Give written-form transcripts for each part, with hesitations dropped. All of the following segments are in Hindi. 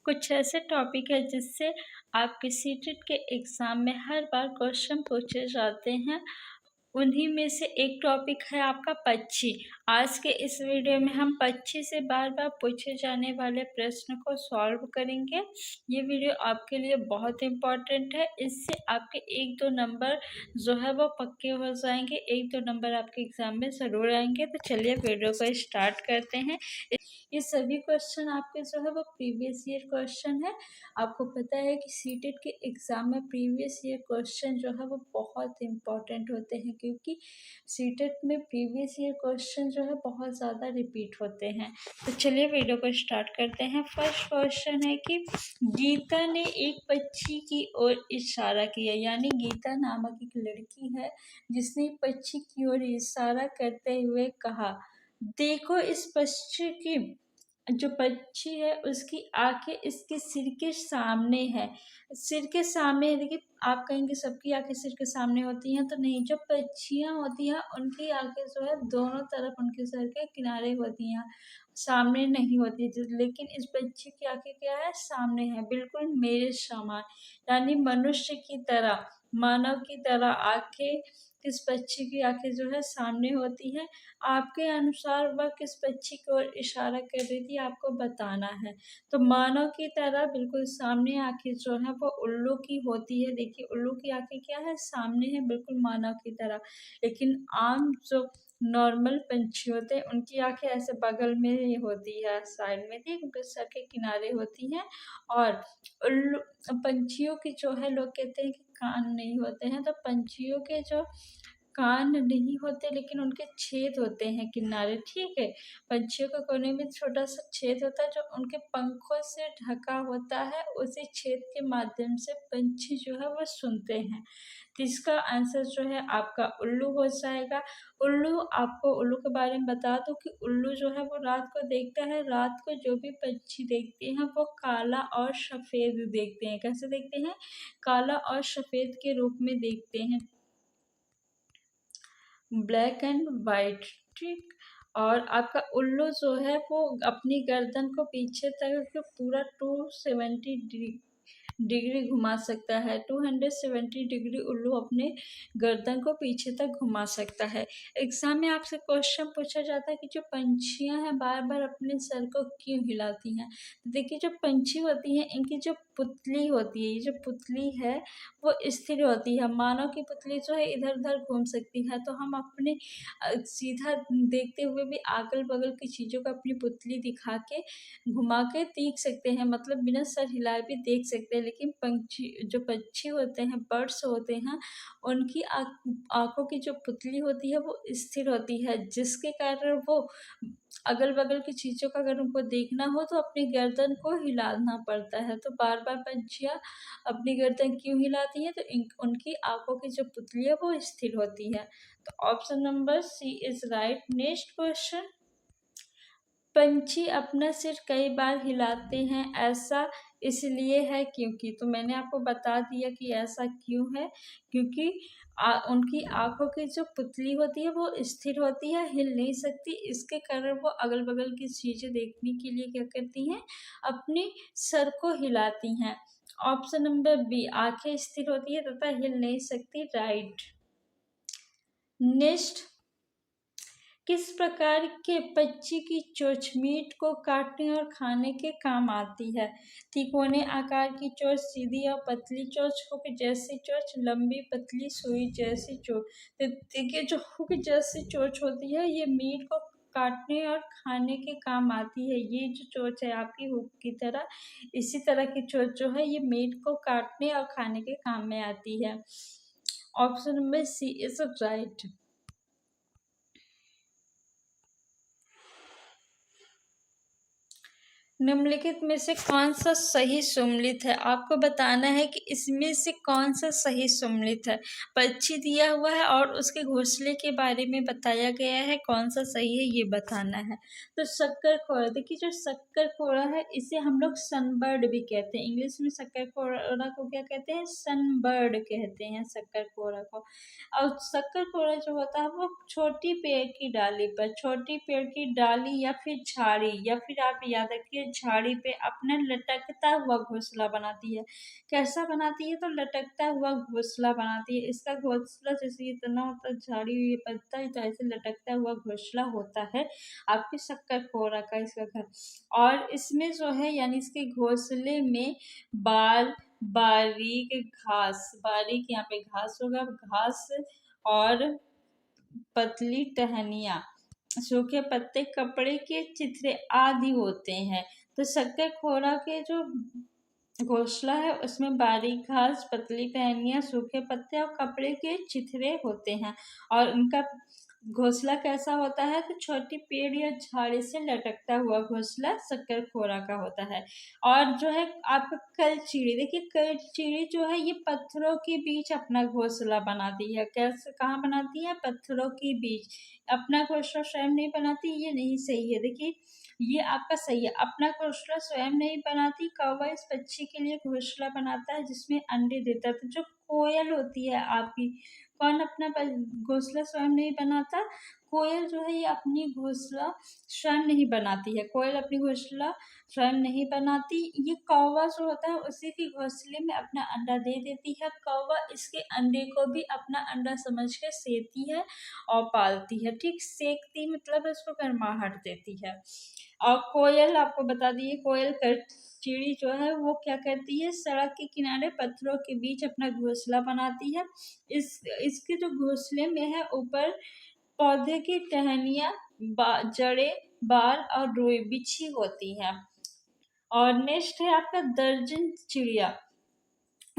कुछ ऐसे टॉपिक है जिससे आपके सीटेट के एग्ज़ाम में हर बार क्वेश्चन पूछे जाते हैं। उन्हीं में से एक टॉपिक है आपका पक्षी। आज के इस वीडियो में हम पक्षी से बार-बार पूछे जाने वाले प्रश्न को सॉल्व करेंगे। ये वीडियो आपके लिए बहुत इम्पोर्टेंट है। इससे आपके 1-2 नंबर जो है वो पक्के हो जाएँगे। 1-2 नंबर आपके एग्ज़ाम में ज़रूर आएँगे। तो चलिए वीडियो को स्टार्ट करते हैं। ये सभी क्वेश्चन आपके जो है वो प्रीवियस ईयर क्वेश्चन है। आपको पता है कि सीटेट के एग्ज़ाम में प्रीवियस ईयर क्वेश्चन जो है वो बहुत इम्पोर्टेंट होते हैं, क्योंकि सीटेट में प्रीवियस ईयर क्वेश्चन जो है बहुत ज़्यादा रिपीट होते हैं। तो चलिए वीडियो को स्टार्ट करते हैं। फर्स्ट क्वेश्चन है कि गीता ने एक पक्षी की ओर इशारा किया, यानी गीता नामक एक लड़की है जिसने पक्षी की ओर इशारा करते हुए कहा, देखो इस पक्षी की जो पक्षी है उसकी आंखें इसके सिर के सामने है। सिर के सामने देखिए, आप कहेंगे सबकी आंखें सिर के सामने होती हैं, तो नहीं। जो पक्षियाँ होती हैं उनकी आंखें जो है दोनों तरफ उनके सर के किनारे होती हैं, सामने नहीं होती है। लेकिन इस पक्षी की आंखें क्या है, सामने है, बिल्कुल मेरे समान, यानी मनुष्य की तरह, मानव की तरह आंखें किस पक्षी की आंखें जो है सामने होती है। आपके अनुसार वह किस पक्षी की ओर इशारा कर रही थी, आपको बताना है। तो मानव की तरह बिल्कुल सामने आंखें जो है वो उल्लू की होती है। देखिए, उल्लू की आंखें क्या है, सामने है, बिल्कुल मानव की तरह। लेकिन आम जो नॉर्मल पंछी होते हैं उनकी आंखें ऐसे बगल में ही होती है, साइड में थी, उनके सर के किनारे होती हैं। और उल्लू पंछियों की जो है, लोग कहते हैं कि कान नहीं होते हैं, तो पंछियों के जो कान नहीं होते लेकिन उनके छेद होते हैं किनारे, ठीक है। पंछियों के कोने में छोटा-सा छेद होता है जो उनके पंखों से ढका होता है, उसी छेद के माध्यम से पंछी जो है वो सुनते हैं। तो इसका आंसर जो है आपका उल्लू हो जाएगा। आपको उल्लू के बारे में बता दूँ कि उल्लू जो है वो रात को देखता है। रात को जो भी पंछी देखते हैं वो काला और सफ़ेद देखते हैं। कैसे देखते हैं? काला और सफ़ेद के रूप में देखते हैं। ब्लैक एंड वाइट, ठीक। और आपका उल्लू जो है वो अपनी गर्दन को पीछे तक पूरा 270 डिग्री घुमा सकता है। 270 डिग्री उल्लू अपने गर्दन को पीछे तक घुमा सकता है। एग्ज़ाम में आपसे क्वेश्चन पूछा जाता है कि जो पंछियाँ हैं बार-बार अपने सर को क्यों हिलाती हैं? तो देखिए, जो पंछी होती हैं इनकी जो पुतली होती है, ये जो पुतली है वो स्थिर होती है। मानव की पुतली जो है इधर-उधर घूम सकती है, तो हम अपने सीधा देखते हुए भी अगल-बगल की चीज़ों को अपनी पुतली दिखा के, घुमा के देख सकते हैं, मतलब बिना सर हिलाए भी देख सकते हैं। लेकिन जो पक्षी होते हैं, बर्ड्स होते हैं, उनकी आँखों की जो पुतली होती है वो स्थिर होती है, जिसके कारण वो अगल-बगल की चीज़ों का अगर उनको देखना हो तो अपनी गर्दन को हिलाना पड़ता है। तो बार-बार पंछियाँ अपनी गर्दन क्यों हिलाती हैं? तो उनकी आँखों की जो पुतली है वो स्थिर होती है। तो option number C is right. Next question, पंछी अपना सिर कई बार हिलाते हैं, ऐसा इसलिए है क्योंकि। तो मैंने आपको बता दिया कि ऐसा क्यों है, क्योंकि उनकी आँखों की जो पुतली होती है वो स्थिर होती है, हिल नहीं सकती। इसके कारण वो अगल-बगल की चीज़ें देखने के लिए क्या करती हैं, अपने सर को हिलाती हैं। ऑप्शन नंबर बी, आँखें स्थिर होती है तथा हिल नहीं सकती, राइट। नेक्स्ट, किस प्रकार के पक्षी की चोंच मीट को काटने और खाने के काम आती है? तिकोने आकार की चोंच, सीधी और पतली चोंच, हुक जैसी चोंच, लंबी पतली सुई जैसी चोंच। तो देखिए, जो हुक जैसी चोंच होती है ये मीट को काटने और खाने के काम आती है। ये जो चोंच है आपकी हुक की तरह, इसी तरह की चोंच जो है ये मीट को काटने और खाने के काम में आती है। Option number C is right. निम्नलिखित में से कौन सा सही सम्मिलित है? आपको बताना है कि इसमें से कौन सा सही सम्मिलित है। पक्षी दिया हुआ है और उसके घोंसले के बारे में बताया गया है, कौन सा सही है ये बताना है। तो शक्करखोरा, देखिए जो शक्करखोरा है इसे हम लोग सनबर्ड भी कहते हैं। इंग्लिश में शक्करखोरा को क्या कहते हैं? सनबर्ड कहते हैं शक्करखोरा को। और शक्करखोरा जो होता है वो छोटी पेड़ की डाली पर, छोटी पेड़ की डाली या फिर झाड़ी, या फिर आप याद रखिए झाड़ी पे अपना लटकता हुआ घोंसला बनाती है। कैसा बनाती है? तो लटकता हुआ घोंसला बनाती है। इसका घोंसला जैसे इतना होता है, झाड़ी हुई पत्ता ही तो ऐसे लटकता हुआ घोंसला होता है आपके शक्करखोरा का, इसका घर। और इसमें जो है यानी इसके घोंसले में बाल, बारीक यहाँ पे घास होगा, घास और पतली टहनियाँ, सूखे पत्ते, कपड़े के चिथड़े आदि होते हैं। तो शक्करखोरा के जो घोंसला है उसमें बारीक घास, पतली टहनियाँ, सूखे पत्ते और कपड़े के चिथड़े होते हैं। और उनका घोंसला कैसा होता है? तो छोटी पेड़ या झाड़ी से लटकता हुआ घोंसला शक्करखोरा का होता है। और जो है आपका कलचीड़ी, देखिए कलचीड़ी जो है ये पत्थरों के बीच अपना घोंसला बनाती है। कैसे, कहाँ बनाती है? पत्थरों के बीच। अपना घोंसला स्वयं नहीं बनाती, ये नहीं सही है। देखिए ये आपका सही है, अपना घोंसला स्वयं नहीं बनाती। कौवा इस पक्षी के लिए घोंसला बनाता है जिसमें अंडे देता है। तो जो कोयल होती है आपकी, कौन अपना घोंसला स्वयं नहीं बनाता? कोयल जो है ये अपनी घोंसला स्वयं नहीं बनाती है। कोयल अपनी घोंसला स्वयं नहीं बनाती। ये कौवा जो होता है उसी के घोंसले में अपना अंडा दे देती है। कौवा इसके अंडे को भी अपना अंडा समझ के सेती है और पालती है। ठीक, सेकती मतलब उसको गर्माहट देती है। और कोयल आपको बता दिए, कोयल चिड़ी जो है वो क्या करती है? सड़क के किनारे पत्थरों के बीच अपना घोंसला बनाती है। इसके जो घोंसले में है ऊपर पौधे की टहनियाँ, जड़ें, बाल और रुई बिछी होती हैं। और नेक्स्ट है आपका दर्जन चिड़िया।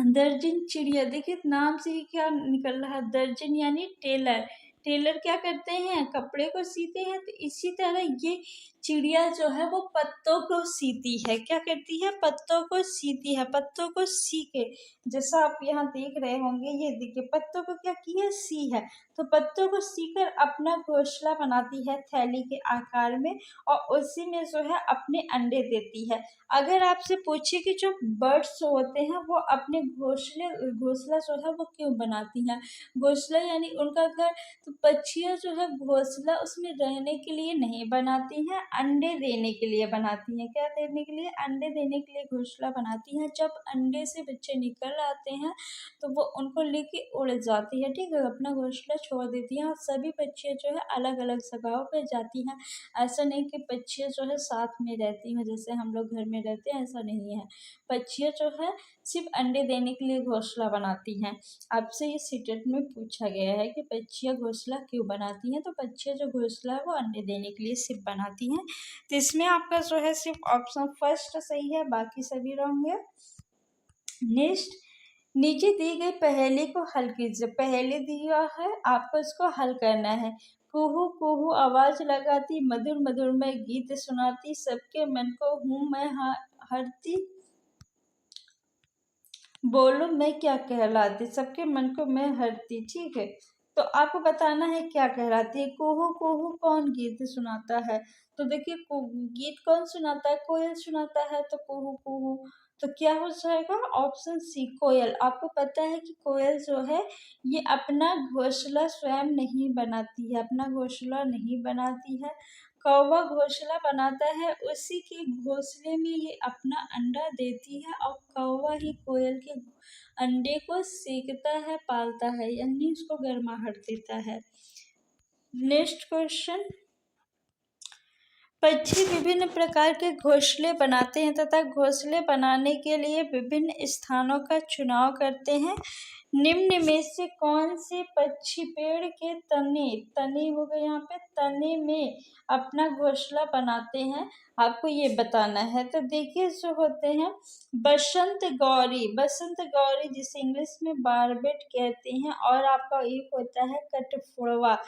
दर्जन चिड़िया, देखिए नाम से ही क्या निकल रहा है? दर्जन यानी टेलर। टेलर क्या करते हैं? कपड़े को सीते हैं। तो इसी तरह ये चिड़िया जो है वो पत्तों को सीती है। क्या करती है? पत्तों को सीती है। पत्तों को सी के, जैसा आप यहाँ देख रहे होंगे, ये देखिए पत्तों को क्या की है? सी है। तो पत्तों को सीकर अपना घोंसला बनाती है थैली के आकार में, और उसी में जो है अपने अंडे देती है। अगर आपसे पूछे कि जो बर्ड्स होते हैं वो अपने घोंसला जो है वो क्यों बनाती हैं? घोंसला यानी उनका घर। तो पक्षियाँ जो है घोंसला उसमें रहने के लिए नहीं बनाती हैं, अंडे देने के लिए बनाती हैं। क्या देने के लिए? अंडे देने के लिए घोंसला बनाती हैं। जब अंडे से बच्चे निकल आते हैं तो वो उनको लेके उड़ जाती है। ठीक है, अपना घोंसला छोड़ देती हैं। और सभी पक्षियाँ जो है अलग अलग जगहों पर जाती हैं। ऐसा नहीं कि पक्षियाँ जो है साथ में रहती हैं जैसे हम लोग घर में रहते हैं, ऐसा नहीं है। पक्षियाँ जो है सिर्फ अंडे देने के लिए घोंसला बनाती हैं। आपसे ये सीटेट में पूछा गया है कि पक्षियाँ घोंसला क्यों बनाती हैं? तो पक्षियाँ जो घोंसला है वो अंडे देने के लिए सिर्फ बनाती हैं। तो इसमें आपका जो है सिर्फ ऑप्शन फर्स्ट सही है, बाकी सभी रॉन्ग है। नेक्स्ट, नीचे दी गई पहेली को हल कीजिए। पहेली दिया है, आपको इसको हल करना है। कुहू कुहू आवाज लगाती, मधुर मधुर में गीत सुनाती, सबके मन को हूँ मैं हरती, बोलो मैं क्या कहलाती, सबके मन को मैं हरती। ठीक है, तो आपको बताना है क्या कहलाती है। कुहू कुहू कौन गीत सुनाता है? तो देखिए गीत कौन सुनाता है? कोयल सुनाता है। तो कुहू कुहू तो क्या हो जाएगा? ऑप्शन सी, कोयल। आपको पता है कि कोयल जो है ये अपना घोंसला स्वयं नहीं बनाती है, अपना घोंसला नहीं बनाती है। कौवा घोंसला बनाता है, उसी के घोंसले में ये अपना अंडा देती है, और कौवा ही कोयल के अंडे को सेकता है, पालता है, यानी उसको गर्माहट देता है। नेक्स्ट क्वेश्चन, पक्षी विभिन्न प्रकार के घोंसले बनाते हैं तथा घोंसले बनाने के लिए विभिन्न स्थानों का चुनाव करते हैं। निम्न में से कौन से पक्षी पेड़ के तने हो गए यहाँ पे, तने में अपना घोंसला बनाते हैं? आपको ये बताना है। तो देखिए जो होते हैं बसंत गौरी जिसे इंग्लिश में बारबेट कहते हैं, और आपका एक होता है कठफोड़वा।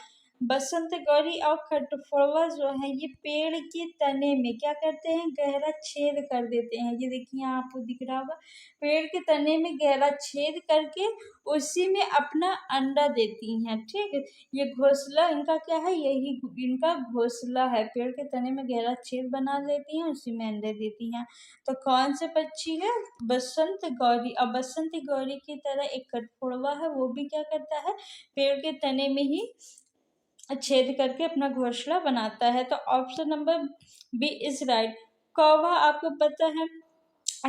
बसंत गौरी और खटफोड़वा जो है ये पेड़ के तने में क्या करते हैं? गहरा छेद कर देते हैं। ये देखिए यहाँ आपको दिख रहा होगा, पेड़ के तने में गहरा छेद करके उसी में अपना अंडा देती हैं। ठीक है, ये घोंसला इनका क्या है? यही इनका घोंसला है। पेड़ के तने में गहरा छेद बना देती हैं, उसी में अंडे देती हैं। तो कौन से पक्षी है? बसंत गौरी। और बसंत गौरी की तरह एक कठफोड़वा है, वो भी क्या करता है? पेड़ के तने में ही छेद करके अपना घोंसला बनाता है। तो option number B is right. कौवा आपको पता है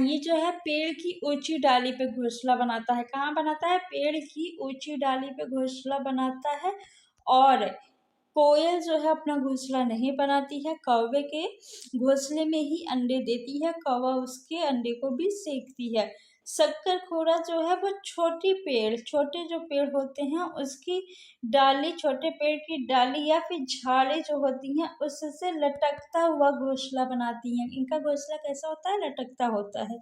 ये जो है पेड़ की ऊंची डाली पे घोंसला बनाता है। कहाँ बनाता है? पेड़ की ऊंची डाली पे घोंसला बनाता है। और कोयल जो है अपना घोंसला नहीं बनाती है, कौवे के घोंसले में ही अंडे देती है, कौवा उसके अंडे को भी सेकती है। शक्करखोरा जो है वो छोटे जो पेड़ होते हैं उसकी डाली, छोटे पेड़ की डाली या फिर झाड़ी जो होती हैं उससे लटकता हुआ घोंसला बनाती हैं। इनका घोंसला कैसा होता है? लटकता होता है।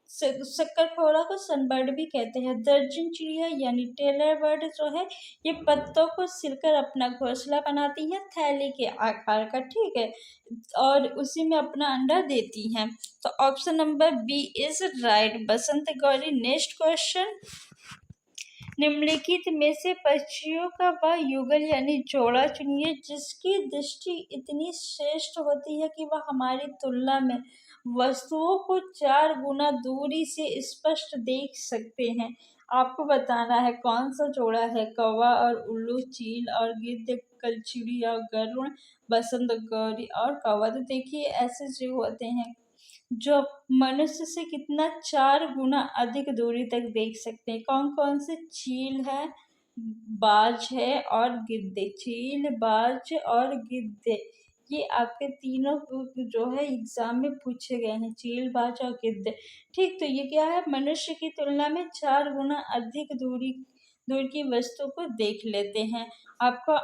शक्करखोरा को सनबर्ड भी कहते हैं। दर्जन चिड़िया यानी टेलर बर्ड जो है ये पत्तों को सिलकर अपना घोंसला बनाती हैं, थैली के आकार का, ठीक है, और उसी में अपना अंडा देती हैं। तो option number B is right बसंत गौरी। नेक्स्ट क्वेश्चन, निम्नलिखित में से पक्षियों का वह युगल यानी जोड़ा चुनिए जिसकी दृष्टि इतनी श्रेष्ठ होती है कि वह हमारी तुलना में वस्तुओं को 4 गुना दूरी से स्पष्ट देख सकते हैं। आपको बताना है कौन सा जोड़ा है। कौवा और उल्लू, चील और गिद्ध, कलचिड़ी और गरुड़, बसंत गौरी और कौवा। तो देखिए ऐसे जो होते हैं जो मनुष्य से कितना 4 गुना अधिक दूरी तक देख सकते हैं। कौन कौन से? चील है, बाज है और गिद्ध। चील, बाज और गिद्ध, ये आपके तीनों जो है एग्जाम में पूछे गए हैं, चील, बाज और गिद्ध। ठीक, तो ये क्या है? मनुष्य की तुलना में 4 गुना अधिक दूर की वस्तु को देख लेते हैं। आपका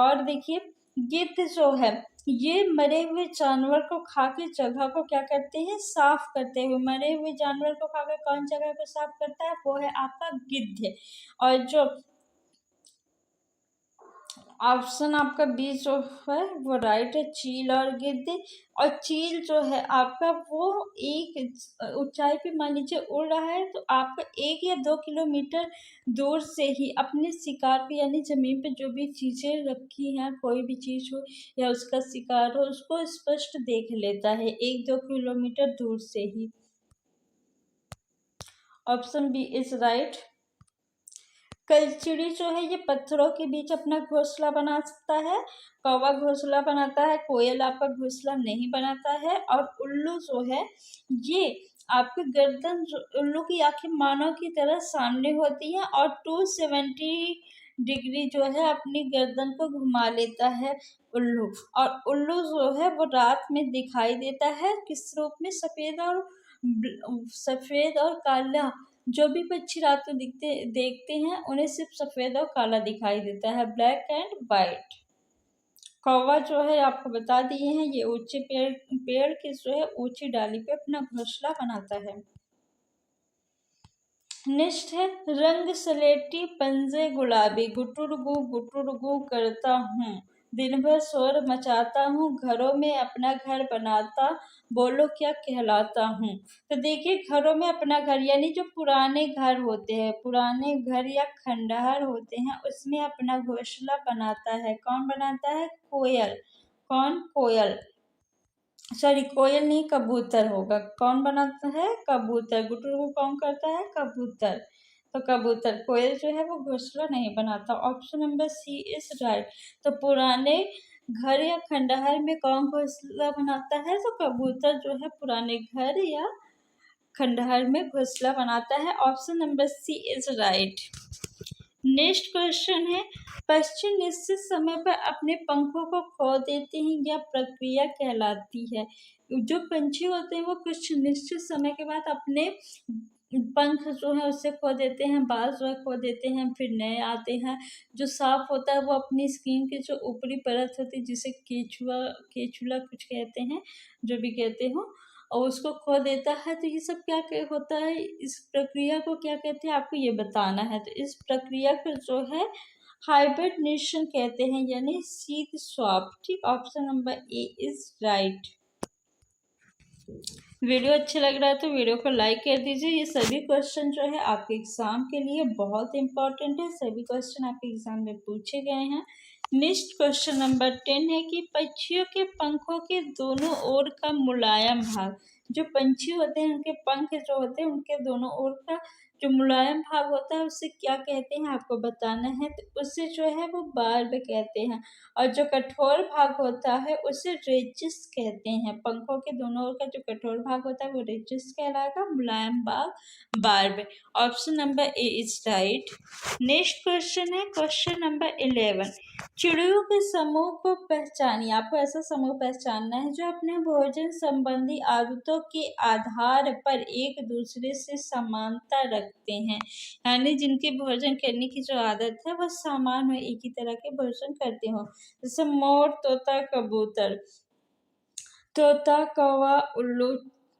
और देखिए गिद्ध जो है ये मरे हुए जानवर को खा के जगह को क्या करते हैं? साफ करते हुए। मरे हुए जानवर को खाकर कौन जगह को साफ करता है? वो है आपका गिद्ध। और जो ऑप्शन आपका बी जो है वो राइट है, चील और गिद्ध। और चील जो है आपका वो एक ऊंचाई पे मान लीजिए उड़ रहा है तो आपका 1 या 2 किलोमीटर दूर से ही अपने शिकार को यानी जमीन पे जो भी चीजें रखी हैं, कोई भी चीज हो या उसका शिकार हो, उसको स्पष्ट देख लेता है 1-2 किलोमीटर दूर से ही। Option B is right. कलचिड़ी जो है ये पत्थरों के बीच अपना घोंसला बना सकता है। कौवा घोंसला बनाता है, कोयल आपका घोंसला नहीं बनाता है। और उल्लू जो है ये आपकी गर्दन, उल्लू की आंखें मानव की तरह सामने होती हैं और 270 डिग्री जो है अपनी गर्दन को घुमा लेता है उल्लू। और उल्लू जो है वो रात में दिखाई देता है किस रूप में? सफेद और काला। जो भी पक्षी रात को देखते हैं उन्हें सिर्फ सफेद और काला दिखाई देता है, ब्लैक एंड वाइट। कौवा जो है आपको बता दिए हैं ये ऊंचे पेड़ की जो है ऊंची डाली पे अपना घोंसला बनाता है। नेक्स्ट है रंग सलेटी पंजे गुलाबी, गुटुरगु करता हूँ, दिन भर शोर मचाता हूँ, घरों में अपना घर बनाता, बोलो क्या कहलाता हूँ। तो देखिए घरों में अपना घर यानी जो पुराने घर होते हैं, पुराने घर या खंडहर होते हैं उसमें अपना घोंसला बनाता है। कौन बनाता है? कोयल। कौन? कोयल। सॉरी कोयल नहीं, कबूतर होगा। कौन बनाता है? कबूतर। गुटुरगु कौन करता है? कबूतर। तो कबूतर, कोयल जो है वो घोंसला नहीं बनाता। Option number C is right. तो पुराने घर या खंडहर में कौन घोंसला बनाता है? तो कबूतर जो है पुराने घर या खंडहर में घोंसला बनाता है। Option number C is right. Next question है पक्षी निश्चित समय पर अपने पंखों को खो देते हैं, यह प्रक्रिया कहलाती है। जो पंछी होते हैं वो कुछ निश्चित समय के बाद अपने पंख जो है उससे खो देते हैं, बाल जो है खो देते हैं, फिर नए आते हैं। जो सांप होता है वो अपनी स्किन की जो ऊपरी परत होती है जिसे केचुला कुछ कहते हैं, जो भी कहते हो, और उसको खो देता है। तो ये सब क्या होता है? इस प्रक्रिया को क्या कहते हैं आपको ये बताना है। तो इस प्रक्रिया को जो है हाइबरनेशन कहते हैं यानी शीत श्वाप। ठीक, option number A is right. Video अच्छा लग रहा है तो वीडियो को लाइक कर दीजिए। ये सभी क्वेश्चन जो है आपके एग्जाम के लिए बहुत इंपॉर्टेंट है, सभी क्वेश्चन आपके एग्जाम में पूछे गए हैं। नेक्स्ट क्वेश्चन नंबर 10 है कि पक्षियों के पंखों के दोनों ओर का मुलायम भाग, जो पंछी होते हैं उनके पंख जो होते हैं उनके दोनों ओर का जो मुलायम भाग होता है उसे क्या कहते हैं आपको बताना है, तो उसे जो है वो बार्ब कहते हैं। और जो कठोर भाग होता है उसे रेजिस कहते हैं। पंखों के दोनों ओर का जो कठोर भाग होता है वो रेजिस कहलाएगा, मुलायम भाग barb. Option number A is right. Next question है क्वेश्चन नंबर 11। चिड़ियों के समूह को पहचानिए। आपको ऐसा समूह पहचानना है जो अपने भोजन संबंधी आदतों के आधार पर एक दूसरे से समानता रखते हैं, यानी जिनकी भोजन करने की जो आदत है वो समान हो, एक ही तरह के भोजन करते हो। जैसे मोर, तोता, कबूतर। तोता, कौवा, उल्लू,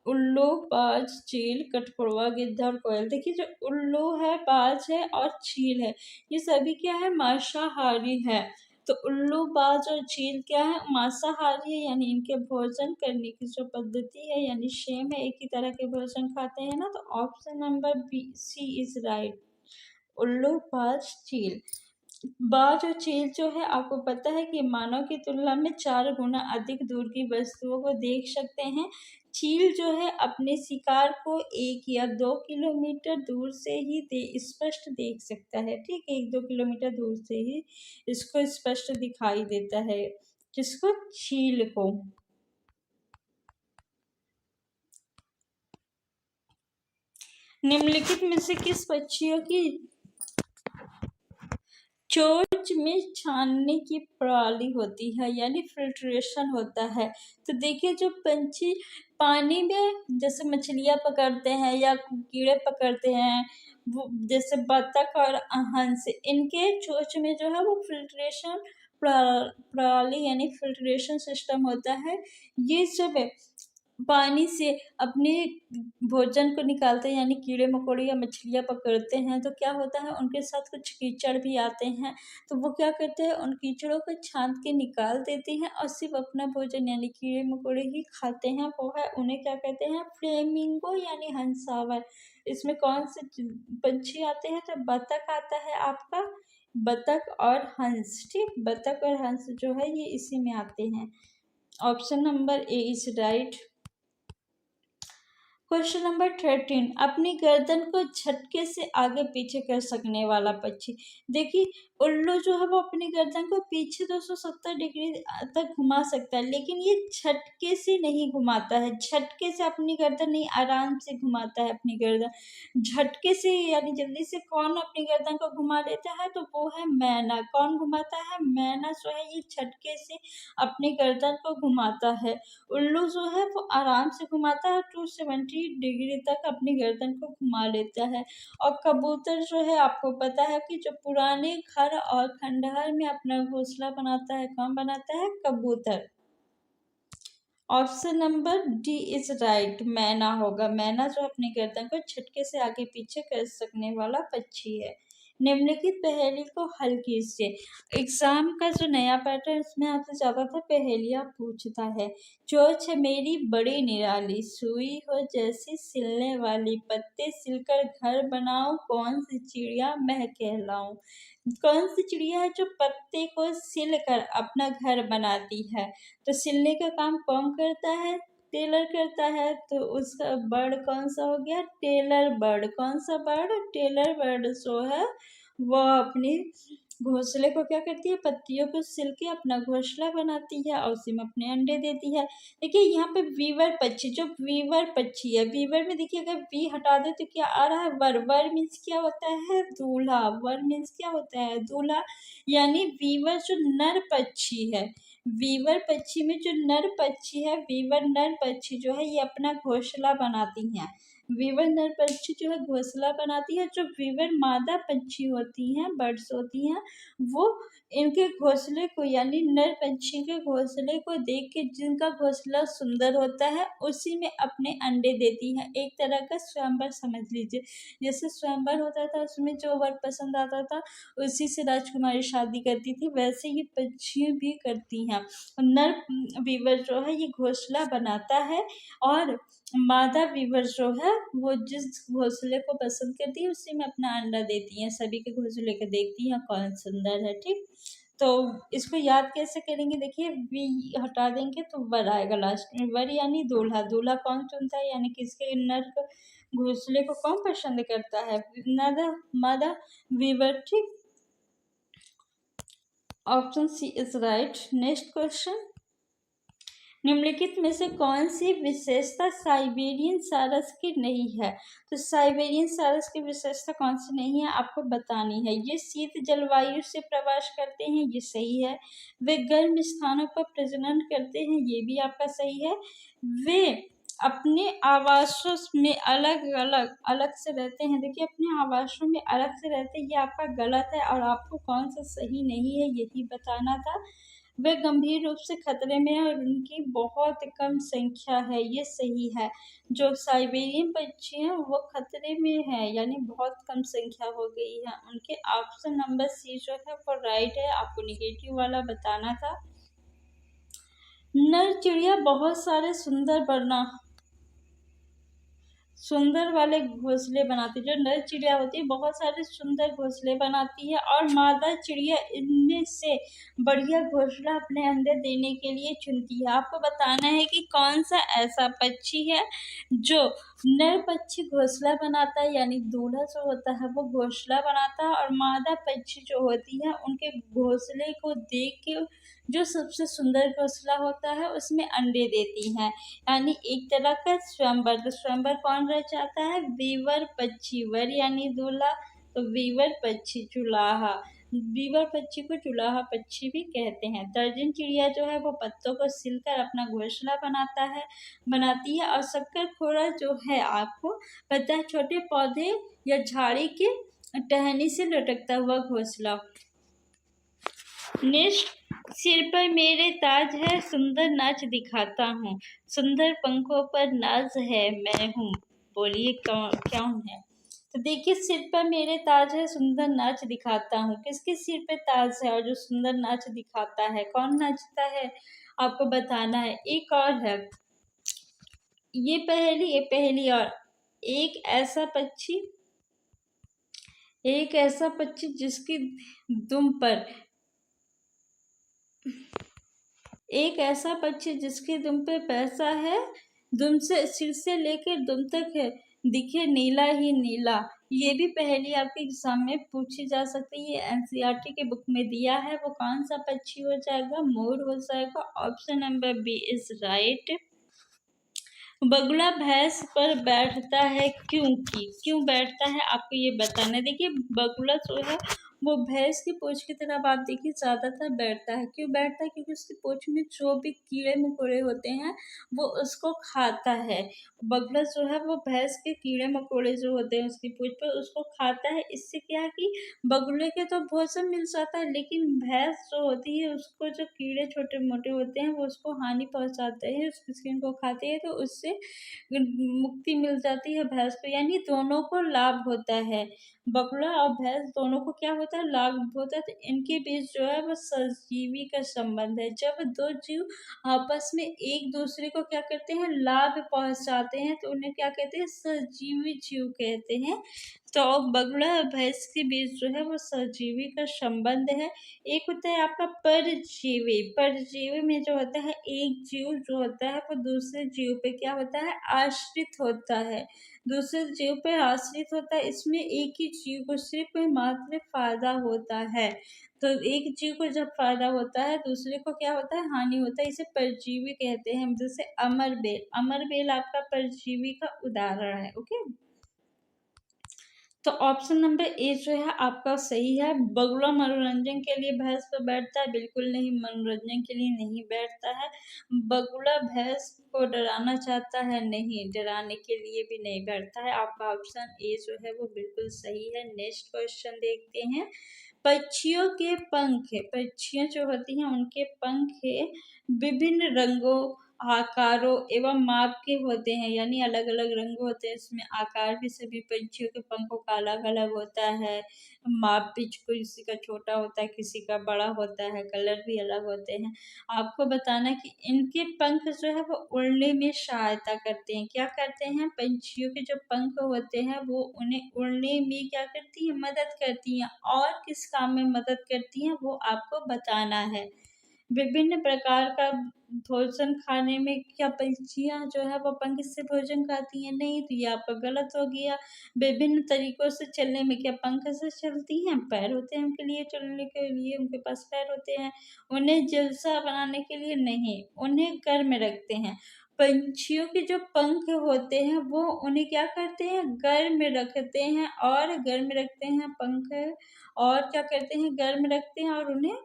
उल्लू, बाज, चील, कठफोड़वा, गिद्ध और कोयल। देखिए जो उल्लू है, बाज है और चील है, ये सभी क्या है, मांसाहारी है। तो उल्लू, बाज और चील क्या है, मांसाहारी है, यानी इनके भोजन करने की जो पद्धति है यानी सेम है, एक ही तरह के भोजन खाते हैं ना। तो option number B C is right, उल्लू, बाज, चील। बाज और चील जो है आपको पता है कि मानव की तुलना में 4 गुना अधिक दूर की वस्तुओं को देख सकते हैं। चील जो है अपने शिकार को 1 या 2 किलोमीटर दूर से ही स्पष्ट देख सकता है। ठीक है, 1-2 किलोमीटर दूर से ही इसको स्पष्ट दिखाई देता है, किसको, चील को। निम्नलिखित में से किस पक्षियों की चोंच में छानने की प्रणाली होती है, यानी फिल्ट्रेशन होता है। तो देखिए जो पंछी पानी में जैसे मछलियाँ पकड़ते हैं या कीड़े पकड़ते हैं, वो जैसे बतख और हंस, इनके चोंच में जो है वो फिल्ट्रेशन प्रणाली यानी फिल्ट्रेशन सिस्टम होता है। ये सब पानी से अपने भोजन को निकालते हैं, यानी कीड़े मकोड़े या मछलियाँ पकड़ते हैं तो क्या होता है, उनके साथ कुछ कीचड़ भी आते हैं, तो वो क्या करते हैं, उन कीचड़ों को छान के निकाल देते हैं और सिर्फ अपना भोजन यानी कीड़े मकोड़े ही खाते हैं। वो है, उन्हें क्या कहते हैं, फ्लेमिंगो यानी हंसावर। इसमें कौन से पंछी आते हैं, तो बतख आता है आपका, बतख और हंस। ठीक, बतख और हंस जो है ये इसी में आते हैं। Option number A is right. Question number 13। अपनी गर्दन को झटके से आगे पीछे कर सकने वाला पक्षी। देखिए उल्लू जो है वो अपनी गर्दन को पीछे 270 डिग्री तक घुमा सकता है, लेकिन ये झटके से नहीं घुमाता है। झटके से अपनी गर्दन नहीं, आराम से घुमाता है अपनी गर्दन। झटके से यानी जल्दी से कौन अपनी गर्दन को घुमा लेता है, तो वो है मैना। कौन घुमाता है, मैना जो है ये झटके से अपनी गर्दन को घुमाता है। उल्लू जो है वो आराम से घुमाता है, 270 डिग्री तक अपनी गर्दन को घुमा लेता है। और कबूतर जो है आपको पता है कि जो पुराने घर और खंडहर में अपना घोंसला बनाता है, कौन बनाता है, कबूतर। Option number D is right, मैना होगा। मैना जो अपनी गर्दन को झटके से आगे पीछे कर सकने वाला पक्षी है। निम्नलिखित पहेली को हल कीजिए। एग्जाम का जो नया पैटर्न इसमें आपसे ज्यादातर पहेलियां पूछता है। चोंच है मेरी बड़ी निराली, सुई हो जैसी सिलने वाली, पत्ते सिलकर घर बनाऊं, कौन सी चिड़िया मैं कहलाऊं। कौन सी चिड़िया है जो पत्ते को सिलकर अपना घर बनाती है, तो सिलने का काम कौन करता है, टेलर करता है। तो उसका बर्ड कौन सा हो गया, टेलर बर्ड। कौन सा बर्ड, टेलर बर्ड जो है वो अपनी घोंसले को क्या करती है, पत्तियों को सिल के अपना घोंसला बनाती है और उसी में अपने अंडे देती है। देखिए यहाँ पे वीवर पक्षी, जो वीवर पक्षी है, वीवर में देखिए अगर वी हटा दे तो क्या आ रहा है, वर। वर मीन्स क्या होता है, दूल्हा। वर मीन्स क्या होता है, दूल्हा। यानी वीवर जो नर पक्षी है, वीवर पक्षी में जो नर पक्षी है, वीवर नर पक्षी जो है ये अपना घोंसला बनाती हैं। वीवर नर पक्षी जो है घोंसला बनाती है। जो वीवर मादा पक्षी होती हैं, बर्ड्स होती हैं, वो इनके घोंसले को यानी नर पक्षी के घोंसले को देख के, जिनका घोंसला सुंदर होता है उसी में अपने अंडे देती हैं। एक तरह का स्वयंवर समझ लीजिए। जैसे स्वयंवर होता था उसमें जो वर पसंद आता था उसी से राजकुमारी शादी करती थी, वैसे ये पक्षी भी करती हैं। नर वीवर जो है ये घोंसला बनाता है और मादा वीवर जो है वो जिस घोंसले को पसंद करती है उसी में अपना अंडा देती हैं। सभी के घोंसले को देखती हैं कौन सुंदर है। ठीक, तो इसको याद कैसे करेंगे, देखिए वी हटा देंगे तो वर आएगा लास्ट में। वर यानी दूल्हा। दूल्हा कौन चुनता है, यानी किसके नर घोंसले को कौन पसंद करता है? नर, मादा, वीवर। ठीक, option C is right. Next question, निम्नलिखित में से कौन सी विशेषता साइबेरियन सारस की नहीं है? तो साइबेरियन सारस की विशेषता कौन सी नहीं है आपको बतानी है। ये शीत जलवायु से प्रवास करते हैं, ये सही है। वे गर्म स्थानों पर प्रजनन करते हैं, ये भी आपका सही है। वे अपने आवासों में अलग अलग अलग से रहते हैं। देखिए, अपने आवासों में अलग से रहते हैं, ये आपका गलत है और आपको कौन सा सही नहीं है यही बताना था। वे गंभीर रूप से खतरे में है और उनकी बहुत कम संख्या है, ये सही है। जो साइबेरियन पक्षी हैं वो खतरे में है, यानी बहुत कम संख्या हो गई है उनके। ऑप्शन नंबर सी जो है वो राइट है, आपको निगेटिव वाला बताना था। नर चिड़िया बहुत सारे सुंदर वाले घोंसले बनाती है। जो नर चिड़िया होती है बहुत सारे सुंदर घोंसले बनाती है और मादा चिड़िया इनमें से बढ़िया घोंसला अपने अंडे देने के लिए चुनती है। आपको बताना है कि कौन सा ऐसा पक्षी है जो नर पक्षी घोंसला बनाता है, यानी दूल्हा जो होता है वो घोंसला बनाता है, और मादा पक्षी जो होती है उनके घोंसले को देख के जो सबसे सुंदर घोंसला होता है उसमें अंडे देती हैं, यानी एक तरह का स्वयंवर। तो स्वयंवर कौन रह जाता है? वीवर पक्षी। वर यानी दूल्हा, तो वीवर पक्षी चुलाहा। वीवर पक्षी को चुलाहा पक्षी भी कहते हैं। तर्जन चिड़िया जो है वो पत्तों को सिलकर अपना घोंसला बनाती है। और शक्कर खोरा जो है आपको पता है, छोटे पौधे या झाड़ी के टहनी से लटकता हुआ घोंसला। नेक्स्ट, सिर पर मेरे ताज है, सुंदर नाच दिखाता हूँ, सुंदर पंखों पर नाज है, मैं हूँ, बोलिए कौन है? तो देखिए, सिर पर मेरे ताज है, सुंदर नाच दिखाता हूँ। किसके सिर पे ताज है और जो सुंदर नाच दिखाता है? कौन नाचता है आपको बताना है। एक और है, ये पहली और एक ऐसा पक्षी जिसकी दुम पर एक ऐसा पक्षी जिसके दुम पे पैसा है, दुम से सिर से लेकर दुम तक है, दिखे नीला ही नीला। ये भी पहले आपके एग्जाम में पूछी जा सकती है। ये एनसीईआरटी के बुक में दिया है। वो कौन सा पक्षी हो जाएगा? मोर हो जाएगा। Option number B is right. बगुला भैंस पर बैठता है क्यों बैठता है आपको ये बताना है। देखिए, बगुला जो है वो भैंस की पूंछ की तरफ आप देखिए ज्यादातर बैठता है। क्यों बैठता है? क्योंकि उसकी पूंछ में जो भी कीड़े मकोड़े होते हैं वो उसको खाता है। बगुला जो है वो भैंस के कीड़े मकोड़े जो होते हैं उसकी पूंछ पर उसको खाता है। इससे क्या है कि बगुले के तो भोजन मिल जाता है, लेकिन भैंस जो होती है उसको जो कीड़े छोटे मोटे होते हैं वो उसको हानि पहुंचाते हैं, उसकी स्किन को खाते हैं, तो उससे मुक्ति मिल जाती है भैंस को, यानी दोनों को लाभ होता है। बगुला और भैंस दोनों को क्या होता है? लाभ होता है। तो इनके बीच जो है वो सजीवी का संबंध है। जब दो जीव आपस में एक दूसरे को क्या करते हैं? लाभ पहुंचाते हैं, तो उन्हें क्या कहते हैं? सजीवी जीव कहते हैं। तो बगुला और भैंस के बीच जो है वो सजीवी का संबंध है। एक होता है आपका परजीवी। परजीवी में जो होता है एक जीव जो होता है वो दूसरे जीव पे क्या होता है? आश्रित होता है, दूसरे जीव पे आश्रित होता है। इसमें एक ही जीव को सिर्फ मात्र फायदा होता है। तो एक जीव को जब फायदा होता है दूसरे को क्या होता है? हानि होता है। इसे परजीवी कहते हैं। जैसे अमरबेल आपका परजीवी का उदाहरण है। ओके, तो ऑप्शन नंबर ए जो है आपका सही है। बगुला मनोरंजन के लिए भैंस पर बैठता है? बिल्कुल नहीं, मनोरंजन के लिए नहीं बैठता है। बगुला भैंस को डराना चाहता है? नहीं, डराने के लिए भी नहीं बैठता है। आपका ऑप्शन ए जो है वो बिल्कुल सही है। नेक्स्ट क्वेश्चन देखते हैं। पक्षियां जो होती हैं उनके पंख विभिन्न रंगों, आकारों एवं माप के होते हैं, यानी अलग अलग रंग होते हैं। इसमें आकार भी सभी पंछियों के पंखों का अलग अलग होता है। माप भी किसी का छोटा होता है, किसी का बड़ा होता है, कलर भी अलग होते हैं। आपको बताना कि इनके पंख जो है वो उड़ने में सहायता करते हैं। क्या करते हैं? पंछियों के जो पंख होते हैं वो उन्हें उड़ने में क्या करती है? मदद करती हैं। और किस काम में मदद करती हैं वो आपको बताना है। विभिन्न प्रकार का भोजन खाने में क्या पंछियाँ जो है वो पंख से भोजन खाती हैं? नहीं, तो ये आपका गलत हो गया। विभिन्न तरीकों से चलने में क्या पंख से चलती हैं? पैर होते हैं उनके लिए चलने के लिए, उनके पास पैर होते हैं। उन्हें जलसा बनाने के लिए नहीं, उन्हें घर में रखते हैं। पंछियों के जो पंख होते हैं वो उन्हें क्या करते हैं? घर में रखते हैं, और घर में रखते हैं पंख, और क्या करते हैं? घर में रखते हैं और उन्हें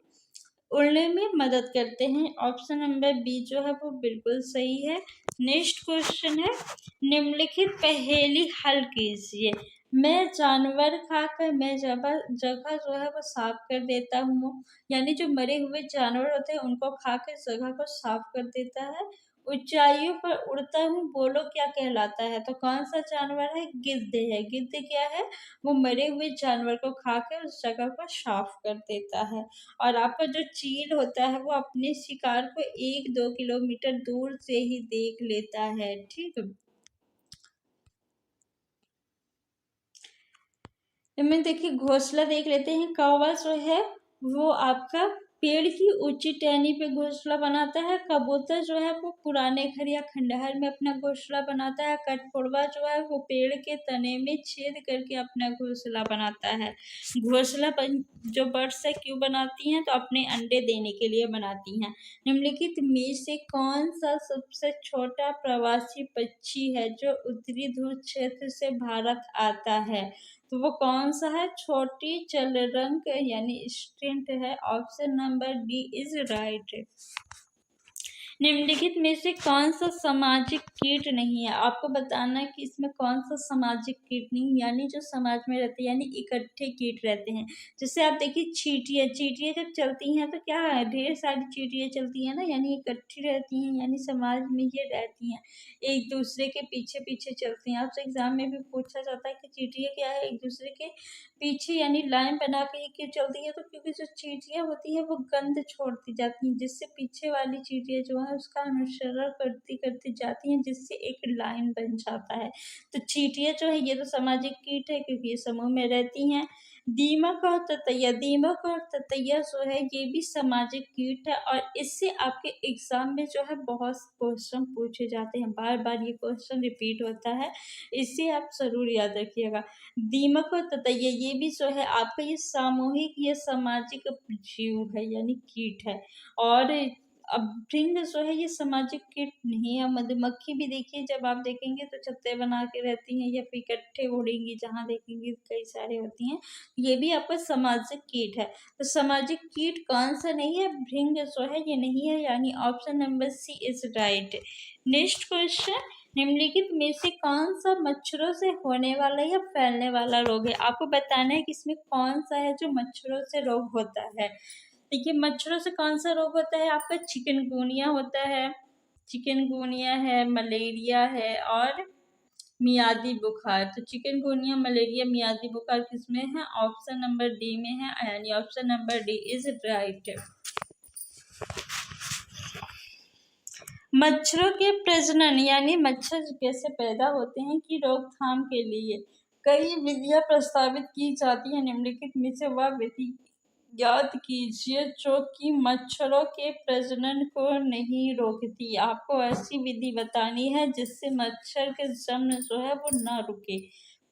उड़ने में मदद करते हैं। ऑप्शन नंबर बी जो है वो बिल्कुल सही है। नेक्स्ट क्वेश्चन है, निम्नलिखित पहेली हल कीजिए। मैं जानवर खाकर मैं जगह जगह जो है वो साफ कर देता हूँ, यानी जो मरे हुए जानवर होते हैं उनको खाकर जगह को साफ कर देता है। ऊंचाइयों पर उड़ता हूँ, बोलो क्या कहलाता है? तो कौन सा जानवर है? गिद्ध है। गिद्ध क्या है? वो मरे हुए जानवर को खाकर उस जगह को साफ कर देता है। और आपका जो चील होता है वो अपने शिकार को 1-2 किलोमीटर दूर से ही देख लेता है। ठीक है, इनमें देखिए घोंसला देख लेते हैं। कौवा जो है वो आपका पेड़ की ऊंची टहनी पे घोंसला बनाता है। कबूतर जो है वो पुराने घर या खंडहर में अपना घोंसला बनाता है। कठफोड़वा जो है वो पेड़ के तने में छेद करके अपना घोंसला बनाता है। घोंसला जो बर्ड्स है क्यों बनाती हैं? तो अपने अंडे देने के लिए बनाती हैं। निम्नलिखित में से कौन सा सबसे छोटा प्रवासी पक्षी है जो उत्तरी ध्रुव क्षेत्र से भारत आता है? तो वो कौन सा है? छोटी चलरंग यानी स्ट्रिंट है। Option number D is right. निम्नलिखित में से कौन सा सामाजिक कीट नहीं है? आपको बताना है कि इसमें कौन सा सामाजिक कीट नहीं, यानी जो समाज में रहते हैं, यानी इकट्ठे कीट रहते हैं। जैसे आप देखिए चींटियाँ, चींटियाँ जब चलती हैं तो क्या है? ढेर सारी चींटियाँ चलती हैं ना, यानी इकट्ठी रहती हैं, यानी समाज में ये रहती हैं, एक दूसरे के पीछे पीछे चलती हैं। आपसे एग्जाम में भी पूछा जाता है कि चींटियाँ क्या है? एक दूसरे के पीछे यानी लाइन बना के ही क्यों चलती है? तो क्योंकि जो चींटियाँ होती है वो गंध छोड़ती जाती हैं, जिससे पीछे वाली चींटियाँ जो है उसका अनुसरण करती करती जाती हैं, जिससे एक लाइन बन जाता है। तो चींटियाँ जो है ये तो सामाजिक कीट है, क्योंकि ये समूह में रहती हैं। दीमक और ततैया, दीमक और ततैया जो है ये भी सामाजिक कीट है, और इससे आपके एग्जाम में जो है बहुत क्वेश्चन पूछे जाते हैं, बार बार ये क्वेश्चन रिपीट होता है, इसे आप जरूर याद रखिएगा। दीमक और ततैया ये भी जो है आपका ये सामूहिक, ये सामाजिक जीव है, यानी कीट है। और अब भृंग जो है ये सामाजिक कीट नहीं है। मधुमक्खी भी देखिए, जब आप देखेंगे तो छत्ते बना के रहती हैं या फिर इकट्ठे उड़ेंगी, जहाँ देखेंगे कई सारे होती हैं, ये भी आपका सामाजिक कीट है। तो सामाजिक कीट कौन सा नहीं है? भृंग जो है ये नहीं है, यानी option number C is right. Next question, निम्नलिखित में से कौन सा मच्छरों से होने वाला या फैलने वाला रोग है? आपको बताना है कि इसमें कौन सा है जो मच्छरों से रोग होता है। देखिए मच्छरों से कौन सा रोग होता है? आपका चिकनगुनिया होता है, चिकनगुनिया है, मलेरिया है, और मियादी बुखार। तो चिकनगुनिया, मलेरिया, मियादी बुखार किसमें है? ऑप्शन नंबर डी में है, यानी option number D is right. मच्छरों के प्रजनन यानी मच्छर कैसे पैदा होते हैं की रोकथाम के लिए कई विधियां प्रस्तावित की जाती है। निम्नलिखित में से वह विधि याद कीजिए जो कि मच्छरों के प्रजनन को नहीं रोकती। आपको ऐसी विधि बतानी है जिससे मच्छर के जन्म जो है वो ना रुके।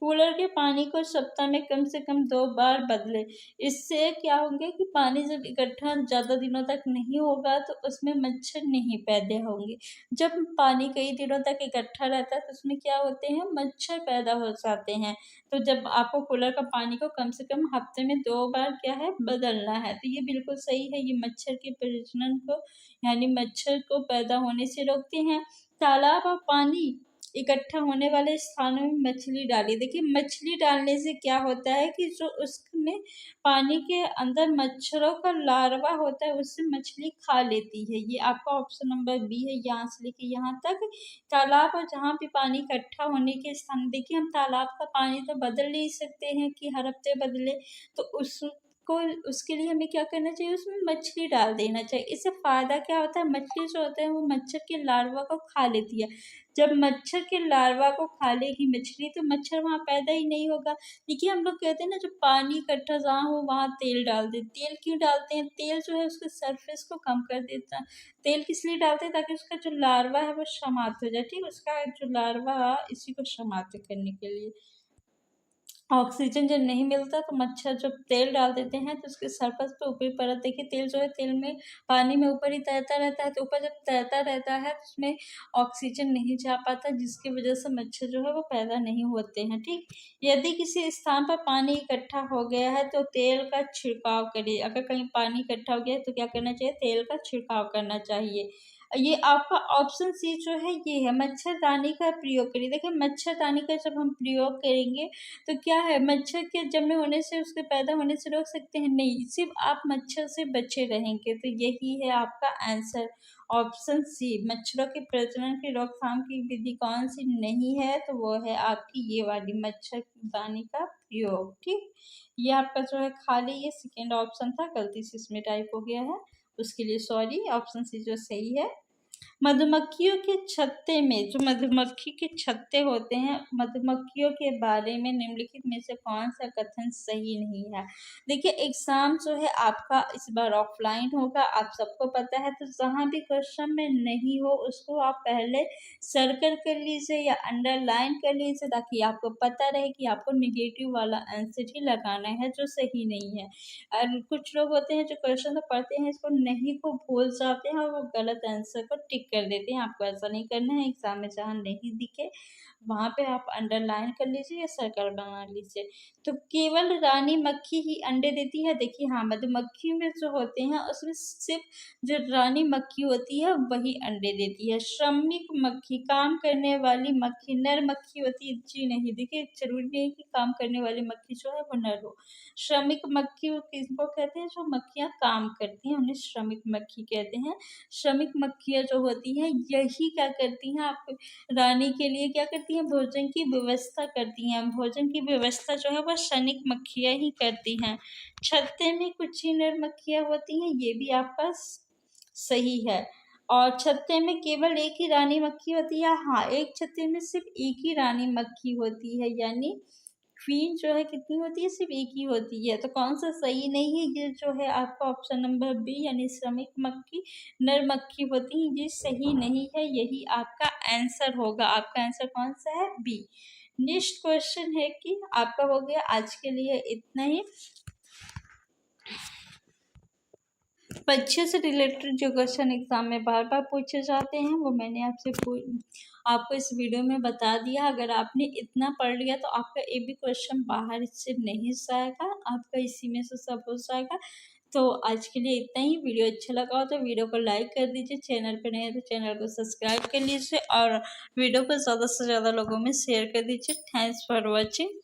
कूलर के पानी को सप्ताह में कम से कम 2 बार बदले। इससे क्या होंगे कि पानी जब इकट्ठा ज़्यादा दिनों तक नहीं होगा तो उसमें मच्छर नहीं पैदा होंगे। जब पानी कई दिनों तक इकट्ठा रहता है तो उसमें क्या होते हैं? मच्छर पैदा हो जाते हैं। तो जब आपको कूलर का पानी को कम से कम हफ्ते में 2 बार क्या है? बदलना है। तो ये बिल्कुल सही है, ये मच्छर के प्रजनन को यानी मच्छर को पैदा होने से रोकते हैं। तालाब और पानी इकट्ठा होने वाले स्थानों में मछली डालिए। देखिए मछली डालने से क्या होता है कि जो उसमें पानी के अंदर मच्छरों का लार्वा होता है उससे मछली खा लेती है। ये आपका ऑप्शन नंबर बी है, यहाँ से लेके यहाँ तक। तालाब और जहाँ भी पानी इकट्ठा होने के स्थान, देखिए हम तालाब का पानी तो बदल नहीं सकते हैं कि हर हफ्ते बदले, तो उस को उसके लिए हमें क्या करना चाहिए, उसमें मछली डाल देना चाहिए। इससे फ़ायदा क्या होता है, मछली जो होता है वो मच्छर के लार्वा को खा लेती है। जब मच्छर के लार्वा को खा लेगी मछली तो मच्छर वहाँ पैदा ही नहीं होगा। देखिए हम लोग कहते हैं ना, जब पानी इकट्ठा जहाँ हो वहाँ तेल डाल दें। तेल क्यों डालते हैं, तेल जो है उसके सरफेस को कम कर देता है। तेल किस लिए डालते हैं, ताकि उसका जो लार्वा है वो समाप्त हो जाए। ठीक, उसका जो लार्वा इसी को समाप्त करने के लिए। ऑक्सीजन जब नहीं मिलता तो मच्छर जब तेल डाल देते हैं तो उसके सरफेस पे ऊपरी परत, देखिए तेल जो है, तेल में पानी में ऊपर ही तैरता रहता है, तो ऊपर जब तैरता रहता है तो उसमें ऑक्सीजन नहीं जा पाता, जिसकी वजह से मच्छर जो है वो पैदा नहीं होते हैं। ठीक, यदि किसी स्थान पर पानी इकट्ठा हो गया है तो तेल का छिड़काव करिए। अगर कहीं पानी इकट्ठा हो गया है तो क्या करना चाहिए, तेल का छिड़काव करना चाहिए। ये आपका ऑप्शन सी जो है ये है, मच्छरदानी का प्रयोग करिए। देखिए मच्छरदानी का जब हम प्रयोग करेंगे तो क्या है, मच्छर के जन्म होने से, उसके पैदा होने से रोक सकते हैं? नहीं, सिर्फ आप मच्छर से बचे रहेंगे। तो यही है आपका आंसर, ऑप्शन सी। मच्छरों के प्रजनन की रोकथाम की विधि कौन सी नहीं है, तो वो है आपकी ये वाली, मच्छरदानी का प्रयोग। ठीक, ये आपका जो है खाली ये सेकेंड ऑप्शन था, गलती से इसमें टाइप हो गया है, उसके लिए सॉरी। ऑप्शन सी जो सही है। मधुमक्खियों के छत्ते में, जो मधुमक्खी के छत्ते होते हैं, मधुमक्खियों के बारे में निम्नलिखित में से कौन सा कथन सही नहीं है। देखिए एग्जाम जो है आपका इस बार ऑफलाइन होगा, आप सबको पता है, तो जहाँ भी क्वेश्चन में नहीं हो उसको आप पहले सर्कल कर लीजिए या अंडरलाइन कर लीजिए, ताकि आपको पता रहे कि आपको निगेटिव वाला आंसर ही लगाना है जो सही नहीं है। और कुछ लोग होते हैं जो क्वेश्चन तो पढ़ते हैं, इसको नहीं को भूल जाते हैं और वो गलत आंसर को टिक कर देते हैं। आपको ऐसा नहीं करना है, एग्जाम में जहाँ नहीं दिखे वहाँ पे आप अंडरलाइन कर लीजिए या सर्कल बना लीजिए। तो केवल रानी मक्खी ही अंडे देती है, देखिए हाँ, मधुमक्खी में जो होते हैं उसमें सिर्फ जो रानी मक्खी होती है वही अंडे देती है। श्रमिक मक्खी, काम करने वाली मक्खी, नर मक्खी होती है जी नहीं। देखिए जरूरी नहीं कि काम करने वाली मक्खी जो है वो नर हो। श्रमिक मक्खी किसको कहते हैं, जो मक्खियाँ काम करती हैं उन्हें श्रमिक मक्खी कहते हैं। श्रमिक मक्खियाँ जो होती हैं यही क्या करती हैं, आप रानी के लिए क्या करती हैं, भोजन की व्यवस्था करती हैं। भोजन की व्यवस्था जो है वह श्रमिक मक्खियाँ ही करती हैं। छत्ते में कुछ ही नर मक्खियाँ होती हैं, ये भी आपका सही है। और छत्ते में केवल एक ही रानी मक्खी होती है, हाँ, एक छत्ते में सिर्फ एक ही रानी मक्खी होती है, यानी क्वीन जो है कितनी होती है, सिर्फ एक ही होती है। तो कौन सा सही नहीं है, ये जो है आपका ऑप्शन नंबर बी, यानी श्रमिक मक्खी नर मक्खी होती है, ये सही नहीं है, यही आपका आंसर होगा। आपका आंसर कौन सा है, बी। नेक्स्ट क्वेश्चन है कि आपका हो गया आज के लिए इतना ही। पक्षी से रिलेटेड जो क्वेश्चन एग्जाम में बार बार पूछे जाते हैं वो मैंने आपको इस वीडियो में बता दिया। अगर आपने इतना पढ़ लिया तो आपका एक भी क्वेश्चन बाहर से नहीं जाएगा, आपका इसी में से सब हो जाएगा। तो आज के लिए इतना ही। वीडियो अच्छा लगा हो तो वीडियो को लाइक कर दीजिए, चैनल पर नए हैं तो चैनल को सब्सक्राइब कर लीजिए और वीडियो को ज़्यादा से ज़्यादा लोगों में शेयर कर दीजिए। Thanks for watching.